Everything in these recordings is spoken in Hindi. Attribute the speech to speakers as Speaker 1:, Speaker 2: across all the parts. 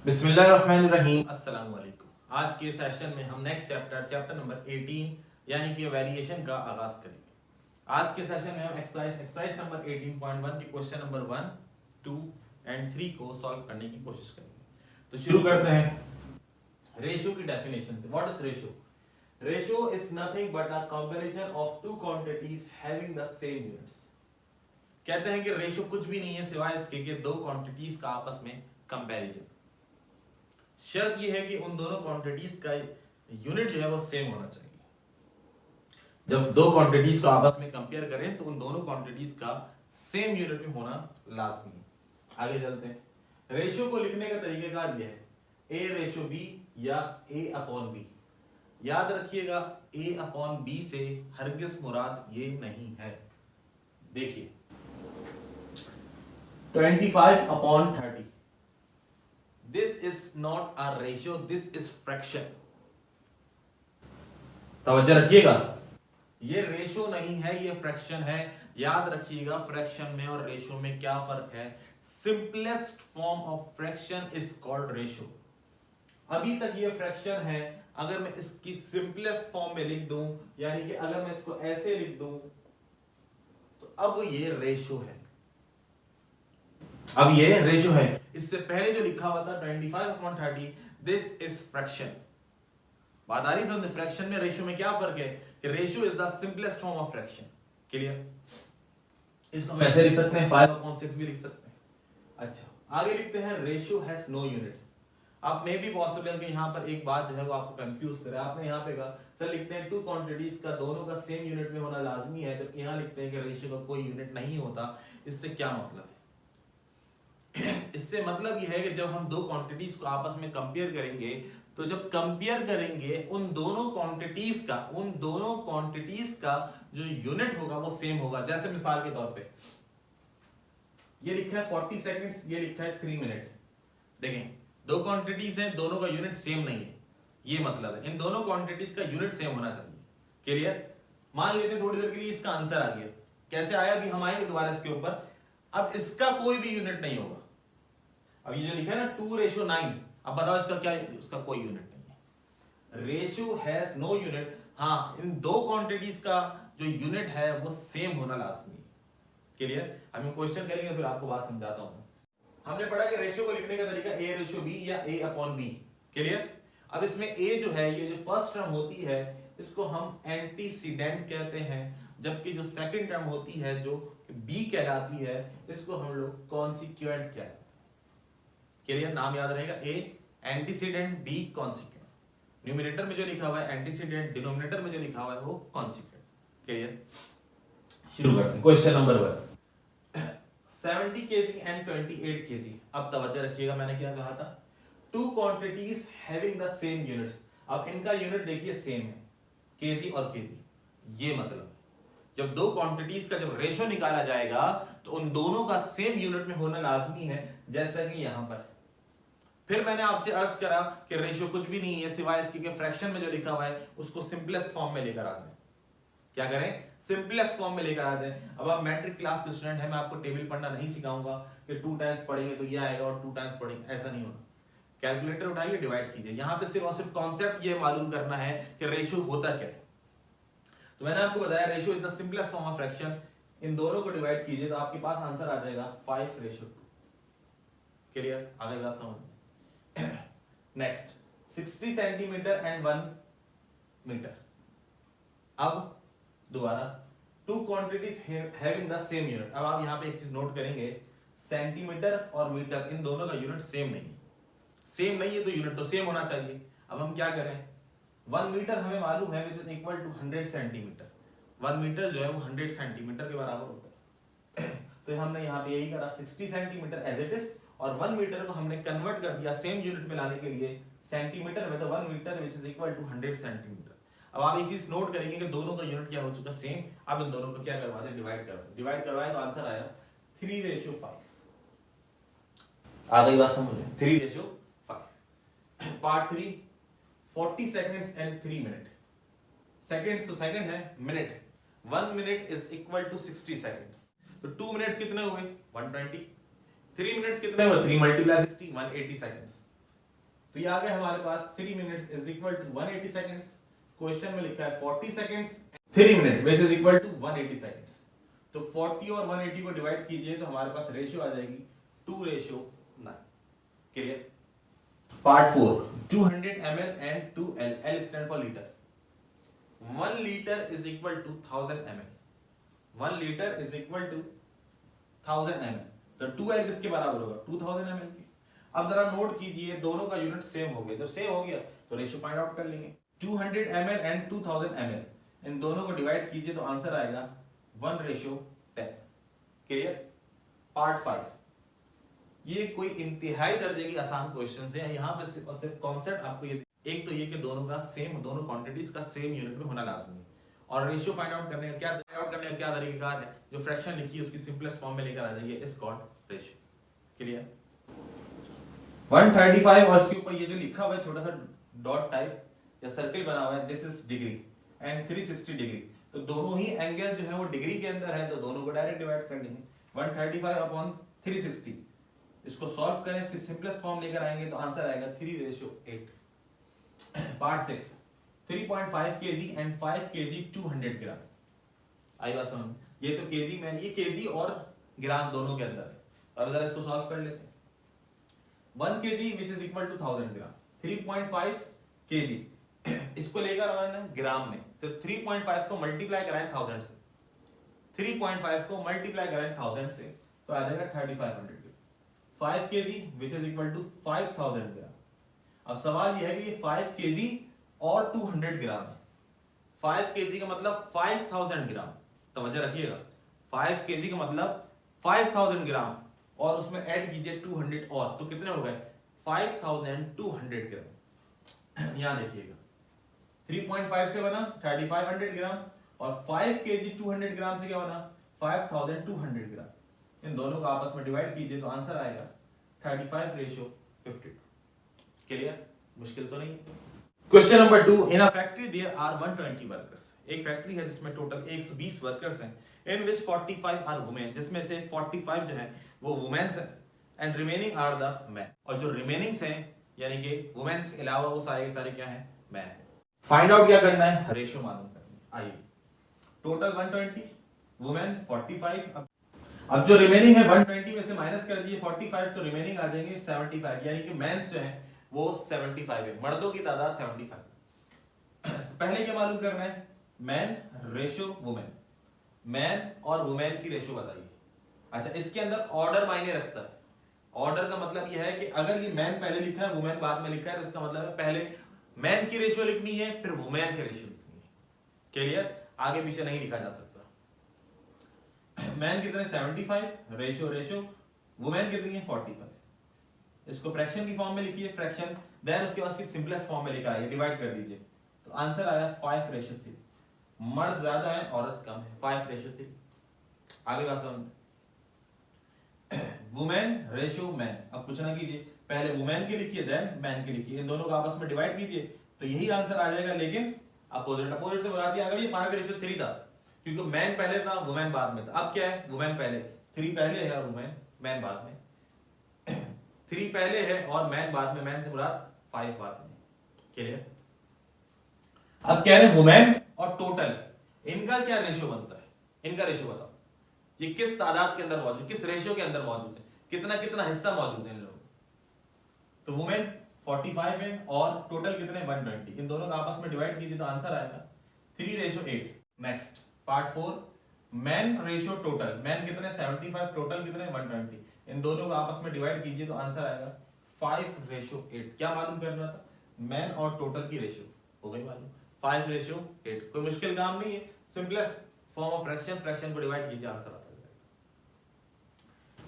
Speaker 1: बिस्मिल्लाहिर्रहमानिर्रहीम अस्सलाम वालेकुम। आज के सेशन में हम नेक्स्ट चैप्टर नंबर 18 यानी कि वेरिएशन का आगाज करेंगे। आज के सेशन में हम एक्सरसाइज नंबर 18.1 के क्वेश्चन नंबर 1, 2 एंड 3 को सॉल्व करने की कोशिश करेंगे। तो शुरू करते हैं रेशियो की डेफिनेशन से। What is ratio? Ratio is nothing but a comparison of to quantities having the same units. कहते हैं कि रेशियो कुछ भी नहीं है सिवाय इसके कि दो क्वांटिटीज का आपस में कंपैरिजन। शर्त यह है कि उन दोनों क्वांटिटीज का यूनिट जो है वो सेम होना चाहिए। जब दो क्वांटिटीज को आपस में कंपेयर करें तो उन दोनों क्वांटिटीज का सेम यूनिट में होना लाजमी है। आगे चलते हैं। रेशियो को लिखने का तरीकेकार यह है a रेशियो b या a अपॉन b। याद रखिएगा a अपॉन b से हरगिज मुराद ये नहीं है। देखिए 25 upon 30, this is not a ratio, this is fraction। तवज्जो रखिएगा, ये रेशियो नहीं है, ये फ्रैक्शन है। याद रखिएगा फ्रैक्शन में और रेशियो में क्या फर्क है। Simplest form of fraction is called ratio. अभी तक ये फ्रैक्शन है, अगर मैं इसकी सिंपलेस्ट फॉर्म में लिख दूं, यानी कि अगर मैं इसको ऐसे लिख दूं तो अब ये रेशियो है। अब ये रेशियो है। इससे पहले जो लिखा हुआ था 25/30, दिस इज फ्रैक्शन। बात आ रही समझ? फ्रैक्शन में रेशियो में क्या फर्क है कि ratio is the simplest form of fraction. Clear? इसको हम ऐसे लिख सकते हैं, 5/6 भी लिख सकते हैं। अच्छा, आगे लिखते हैं रेशियो हैज नो यूनिट। अब मे बी पॉसिबल कि यहां पर एक बात जो है वो आपको कंफ्यूज करे। आपने यहां पे कहा सर लिखते हैं टू क्वांटिटीज का दोनों का सेम यूनिट में होना लाजमी है, जबकि यहां लिखते हैं कि रेशियो का कोई यूनिट नहीं होता। इससे क्या मतलब है? इससे मतलब यह है कि जब हम दो क्वांटिटीज को आपस में कंपेयर करेंगे तो जब कंपेयर करेंगे उन दोनों क्वांटिटीज का जो यूनिट होगा वो सेम होगा। जैसे मिसाल के तौर पे ये लिखा है 40 सेकंड्स, ये लिखा है 3 मिनट। देखें दो क्वांटिटीज हैं, दोनों का यूनिट सेम नहीं है। ये मतलब है इन दोनों क्वांटिटीज का यूनिट सेम होना चाहिए। क्लियर? मान लेते हैं थोड़ी देर के लिए इसका आंसर आ गया। कैसे आया अभी हम आएंगे दोबारा इसके ऊपर। अब इसका कोई भी यूनिट नहीं होगा। अब ये जो लिखा है ना 2:9, अब बताओ इसका क्या है? इसका कोई यूनिट नहीं है। Ratio has no unit. हाँ, इन दो क्वांटिटीज का जो यूनिट है वो सेम होना लाजमी है। क्लियर? अब हम क्वेश्चन करेंगे फिर आपको बात समझाता हूं। हमने पढ़ा कि रेशियो को लिखने का तरीका a रेशियो b या a अपॉन b। क्लियर? अब इसमें a जो है, ये जो फर्स्ट टर्म होती है इसको हम एंटीसीडेंट कहते हैं, जबकि जो सेकंड टर्म होती है जो b कहलाती है इसको हम लोग कॉन्सिक्वेंट कहते हैं। क्लियर? नाम याद रहेगा, a antecedent, b consequent. Numerator में जो लिखा हुआ है एंटीसीडेंट, डिनोमिनेटर में जो लिखा हुआ है वो कॉन्सिक्वेंट। क्लियर? शुरू करते हैं। Question number 1, 70 kg and 28 kg। अब तवज्जो रखिएगा, मैंने क्या कहा था? To quantities having the same units. अब इनका यूनिट देखिए सेम है, केजी और केजी। ये मतलब जब दो क्वांटिटीज का जब रेशियो निकाला जाएगा तो उन दोनों का सेम यूनिट में होना लाजमी है, जैसा कि यहां पर। फिर मैंने आपसे अर्ज करा कि रेशियो कुछ भी नहीं है सिवाय इसके कि फ्रैक्शन में जो लिखा हुआ है उसको सिंपलेस्ट फॉर्म में लेकर आ दें। क्या करें? सिंपलेस्ट फॉर्म में लेकर आ दें। अब आप मैट्रिक क्लास के स्टूडेंट हैं, मैं आपको टेबल पढ़ना नहीं सिखाऊंगा कि 2 टाइम्स पढ़ेंगे तो ये आएगा और 2 टाइम्स पढ़ेंगे, ऐसा नहीं होना। कैलकुलेटर उठाइए, डिवाइड कीजिए। यहां पे सिर्फ और सिर्फ कॉन्सेप्ट ये मालूम करना है कि रेशियो होता क्या है। तो मैंने आपको बताया ratio is the simplest form of fraction. इन दोनों को डिवाइड कीजिए तो आपके पास आंसर आ जाएगा 5:2। क्लियर? आगे बात समझ। Next 60 centimetre and 1 metre. अब दोबारा two quantities having the same unit. अब आप यहां पे एक चीज नोट करेंगे, सेंटीमीटर और मीटर इन दोनों का यूनिट सेम नहीं है। सेम नहीं है तो यूनिट तो सेम होना चाहिए। अब हम क्या करें? 1 मीटर हमें मालूम है which is equal to 100 centimetre. 1 metre जो है वो 100 सेंटीमीटर के बराबर होता है। तो हमने यहाँ पे यही करा, 60 सेंटीमीटर एज इट इज और 1 मीटर को हमने कन्वर्ट कर दिया सेम यूनिट में लाने के लिए सेंटीमीटर में। तो 1 metre which is equal to 100 centimetre. अब आप एक चीज नोट करेंगे कि दोनों का यूनिट क्या हो चुका? सेम। अब इन दोनों को क्या करवा दें? डिवाइड कर दें। डिवाइड करवाए तो आंसर आया 3:5। आ गई बात समझ में? 3:5। Part 3, 40 seconds and 3 minute. Seconds तो सेकंड है, minute 1 minute is equal to 60 seconds. तो 2 मिनट्स कितने हुए? 120। 3 मिनट्स कितने हुए? 3 × 60 180 सेकंड्स। तो ये आ गया हमारे पास 3 minutes is equal to 180 seconds. Question में लिखा है 40 seconds 3 minutes which is equal to 180 seconds. तो 40 और 180 को डिवाइड कीजिए तो हमारे पास रेशियो आ जाएगी 2:9। Clear. Part 4 200 ml and 2L, L stand for liter। 1 liter is equal to 1000 ml। 1 liter is equal to 1000 ml। तो 2L किसके बराबर होगा? 2000 ml के। अब जरा नोट कीजिए दोनों का यूनिट सेम हो गया। जब सेम हो गया तो रेशियो फाइंड आउट कर लेंगे। 200 ml and 2000 ml, इन दोनों को डिवाइड कीजिए तो आंसर आएगा 1:10। क्लियर। पार्ट 5, ये कोई इंतहाई दर्जे की आसान क्वेश्चंस हैं। यहाँ पे सिर्फ और सिर्फ कॉन्सेप्ट आपको ये, एक तो ये कि दोनों का सेम, दोनों क्वांटिटीज का सेम यूनिट में होना लाजमी है। और रेशियो फाइंड आउट करने का क्या तरीकाकार है, जो फ्रैक्शन लिखी है उसकी सिंपलेस्ट फॉर्म में लेकर आ जाइए, इज कॉल्ड रेशियो। क्लियर। 135 और इसके ऊपर ये जो लिखा हुआ है छोटा सा डॉट टाइप या सर्कल बना हुआ है, this is degree and 360 degree. तो दोनों ही एंगल जो है वो डिग्री के अंदर है, तो दोनों को डायरेक्ट डिवाइड कर लेंगे। 135 अपॉन 360, इसको सॉल्व करें, इसकी सिंपलेस्ट फॉर्म लेकर आएंगे तो आंसर आएगा 3:8। पार्ट 6 3.5 kg एंड 5 kg 200 ग्राम। आई बात समझ। ये तो केजी में, ये केजी और ग्राम दोनों के अंदर है। अब जरा इसको सॉल्व कर लेते हैं। 1 kg which is equal to 1000 gram, 3.5 kg इसको लेकर आना है ग्राम में, तो 3.5 को मल्टीप्लाई कराएं 1000 से, 3.5 को मल्टीप्लाई कराएं 1000 से तो आ जाएगा 3500 gram. 5 kg which is equal to 5000 gram. अब सवाल यह है कि ये 5 kg और 200 ग्राम है। 5 kg का मतलब 5000 ग्राम, तवज्जो रखिएगा। 5 kg का मतलब 5000 ग्राम और उसमें ऐड कीजिए 200 और, तो कितने हो गए? 5200 ग्राम। यहां देखिएगा 3.5 से बना 3500 ग्राम और 5 kg 200 ग्राम से क्या बना? 5200 ग्राम। इन दोनों को आपस में डिवाइड कीजिए तो आंसर आएगा 35:52। क्लियर। मुश्किल तो नहीं। Question number 2, in a factory there are 120 workers. एक फैक्ट्री है जिसमें टोटल 120 वर्कर्स हैं, इन विच 45 आर वुमेन, जिसमें से 45 जो है वो वुमेन्स हैं, and remaining are the man, और जो रिमेनिंग्स हैं यानी कि वुमेन्स के अलावा वो सारे के सारे क्या हैं? मैन हैं। फाइंड आउट क्या करना है? रेशियो मालूम करनी है। आइए, टोटल 120, वुमेन 45। अब जो रिमेनिंग है 120 में से माइनस कर दिए 45, तो रिमेनिंग आ जाएंगे 75, यानी कि मेंस जो हैं वो 75 है, मर्दों की तादाद 75। पहले क्या मालूम करना है? मैन रेशियो वुमेन, मैन और वुमेन की रेशियो बताइए। अच्छा, इसके अंदर ऑर्डर मायने रखता है। ऑर्डर का मतलब यह है कि अगर ये मैन पहले लिखा है वुमेन बाद में लिखा है तो इसका मतलब है पहले मैन की रेशियो लिखनी है फिर वुमेन की रेशियो लिखनी है। क्लियर। आगे पीछे नहीं लिखा जा सकता। मैन कितने? 75, रेशियो वुमेन कितनी है? 45। इसको फ्रैक्शन की फॉर्म में लिखिए, फ्रैक्शन, देन उसके बाद सिंपलेस्ट फॉर्म में लेकर आइए, डिवाइड कर दीजिए तो आंसर आया 5:3। मर्द ज्यादा है औरत कम है, 5:3। आगे बात समझ। वुमेन रेशियो मैन, अब कुछ ना कीजिए, पहले वुमेन की लिखिए देन मैन की लिखिए, इन दोनों को आपस में डिवाइड कीजिए तो यही आंसर आ जाएगा। लेकिन अपोजिट से बुला दिया। अगर ये 5:3 था क्योंकि मैन पहले था वुमेन बाद में था, अब क्या है? वुमेन पहले, 3 पहले है और वुमेन मैन बाद में। 3 पहले है और मैन बाद में, मैन से मुराद 5 बाद में। क्लियर। अब कह रहे हैं वुमेन और टोटल, इनका क्या रेशियो बनता है? इनका रेशियो बताओ, ये किस तादाद के अंदर मौजूद, किस रेशियो के अंदर मौजूद है, कितना कितना हिस्सा मौजूद है इन लोगों। तो वुमेन 45 है और टोटल कितने? 120। इन दोनों का आपस में डिवाइड कीजिए तो आंसर आएगा 3:8। Next part 4, man ratio total, man कितने? 75, टोटल कितने? 120। इन दोनों को आपस में डिवाइड कीजिए तो आंसर आएगा 5:8। क्या मालूम करना था? मैन और टोटल की रेशियो हो गई मालूम, 5:8। कोई मुश्किल काम नहीं है, simplest form of fraction, fraction को डिवाइड कीजिए आंसर आता है।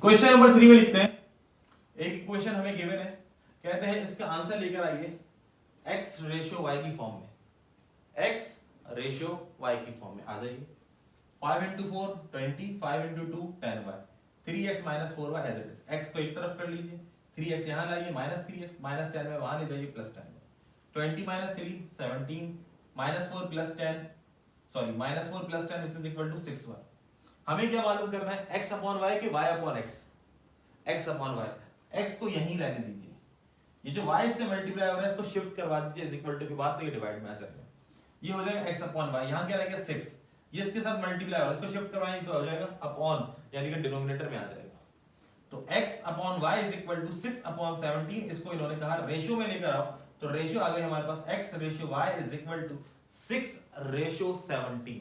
Speaker 1: क्वेश्चन नंबर 3 में लिखते हैं, एक इक्वेशन हमें गिवन है, कहते हैं इसका आंसर लेकर आइए x/y की फॉर्म में, x/y की फॉर्म में आ जाइए। 5 × 4 20, 5 × 2 10y, 3x - 4y as it is. x को एक तरफ कर लीजिए, 3x यहां लाइए, -3x, -10y वहां ले जाइए, +10y। 20 - 3 17, -4 + 10, sorry -4 + 10 which is equal to 6y। हमें क्या मालूम करना है? x/y के y/x, x/y। x को यहीं रहने दीजिए, ये जो y से मल्टीप्लाई हो रहा है इसको शिफ्ट करवा दीजिए इज इक्वल टू के बाद, तो ये डिवाइड में आ जाएगा, ये हो जाएगा x अपॉन y, यहाँ क्या रहेगा 6, ये इसके साथ मल्टीप्लाई हो रहा है, इसको शिफ्ट करवाएंगे तो हो जाएगा अपॉन, यानी कि डिनोमिनेटर में आ जाएगा। तो x upon y is equal to 6 upon 17, इसको इन्होंने कहा रेशियो में लेकर आओ, तो रेशियो आ गई हमारे पास x ratio y is equal to 6 ratio 17।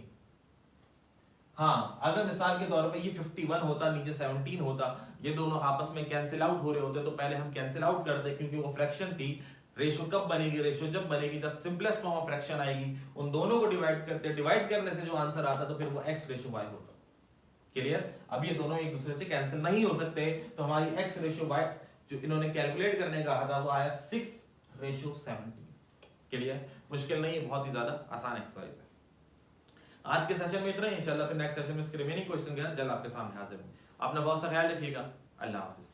Speaker 1: हाँ, अगर मिसाल के तौर पे ये 51 होता, नीचे 17 होता, ये दोनों आपस में कैंसिल आउट हो रहे होते, तो पहले हम कैंसिल आउट करते क्योंकि वो फ्रैक्शन थी। रेशियो कब बनेगी? रेशियो जब बनेगी जब सिंपलेस्ट फॉर्म ऑफ फ्रैक्शन आएगी, उन दोनों को डिवाइड करते, डिवाइड करने से जो आंसर आता तो फिर वो x रेशियो y होता। क्लियर? अब ये दोनों एक दूसरे से कैंसिल नहीं हो सकते, तो हमारी x रेशियो y जो इन्होंने कैलकुलेट करने का कहा था वो आया 6 रेशियो 17। क्लियर? मुश्किल नहीं है, बहुत ही ज्यादा आसान एक्सरसाइज है। आज के सेशन में इतना ही, इंशाल्लाह फिर नेक्स्ट सेशन में इसके रिमेनिंग क्वेश्चन के साथ जल्द आपके सामने हाजिर हूं। अपना बहुत सा ख्याल रखिएगा। अल्लाह हाफिज।